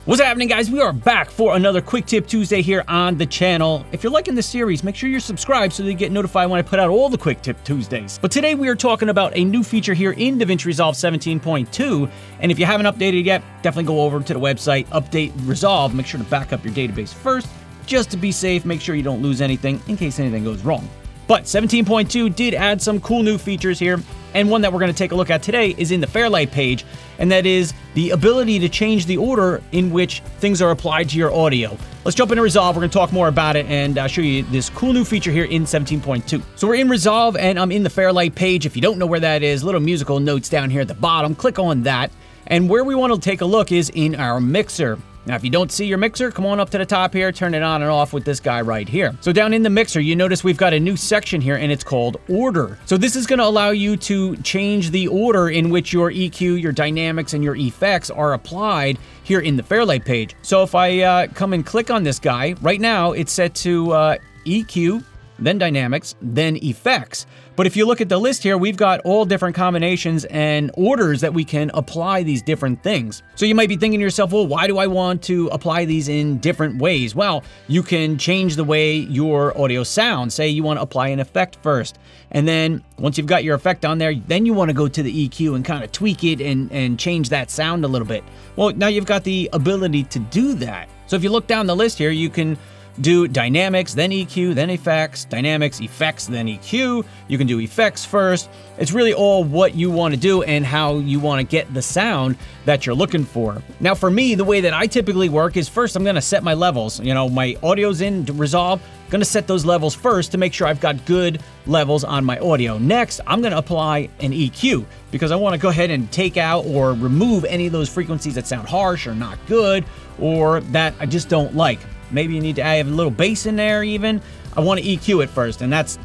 What's happening, guys? We are back for another Quick Tip Tuesday here on the channel. If you're liking this series, make sure you're subscribed so that you get notified when I put out all the Quick Tip Tuesdays. But today we are talking about a new feature here in DaVinci Resolve 17.2. And if you haven't updated yet, definitely go over to the website, update Resolve. Make sure to back up your database first, just to be safe. Make sure you don't lose anything in case anything goes wrong. But 17.2 did add some cool new features here, and one that we're going to take a look at today is in the Fairlight page, and that is the ability to change the order in which things are applied to your audio. Let's jump into Resolve. We're going to talk more about it and show you this cool new feature here in 17.2. So we're in Resolve, and I'm in the Fairlight page. If you don't know where that is, little musical notes down here at the bottom. Click on that, and where we want to take a look is in our mixer. Now, if you don't see your mixer, come on up to the top here, turn it on and off with this guy right here. So down in the mixer, you notice we've got a new section here, and it's called Order. So this is going to allow you to change the order in which your EQ, your dynamics, and your effects are applied here in the Fairlight page. So if I come and click on this guy, right now it's set to EQ, then dynamics, then effects. But if you look at the list here, we've got all different combinations and orders that we can apply these different things. So you might be thinking to yourself, well, why do I want to apply these in different ways? Well, you can change the way your audio sounds. Say you want to apply an effect first. And then once you've got your effect on there, then you want to go to the EQ and kind of tweak it and change that sound a little bit. Well, now you've got the ability to do that. So if you look down the list here, you can do dynamics, then EQ, then effects, dynamics, effects, then EQ. You can do effects first. It's really all what you want to do and how you want to get the sound that you're looking for. Now, for me, the way that I typically work is first I'm going to set my levels. You know, my audio's in Resolve. I'm going to set those levels first to make sure I've got good levels on my audio. Next, I'm going to apply an EQ because I want to go ahead and take out or remove any of those frequencies that sound harsh or not good or that I just don't like. Maybe you need to add a little bass in there even. I want to EQ it first, and that's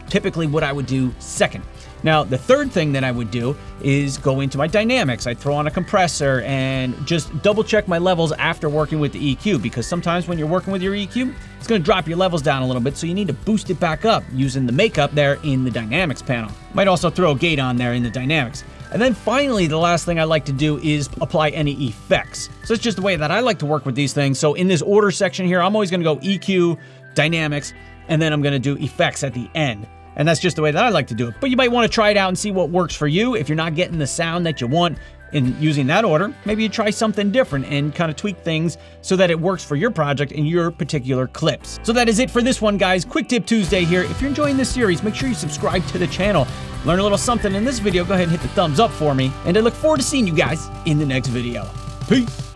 typically what I would do second. Now, the third thing that I would do is go into my dynamics. I'd throw on a compressor and just double check my levels after working with the EQ, because sometimes when you're working with your EQ, it's going to drop your levels down a little bit, so you need to boost it back up using the makeup there in the dynamics panel. Might also throw a gate on there in the dynamics. And then finally, the last thing I like to do is apply any effects. So it's just the way that I like to work with these things. So in this order section here, I'm always going to go EQ, dynamics, and then I'm going to do effects at the end. And that's just the way that I like to do it. But you might want to try it out and see what works for you. If you're not getting the sound that you want in using that order, maybe you try something different and kind of tweak things so that it works for your project and your particular clips. So that is it for this one, guys. Quick Tip Tuesday here. If you're enjoying this series, make sure you subscribe to the channel. Learn a little something in this video. Go ahead and hit the thumbs up for me. And I look forward to seeing you guys in the next video. Peace.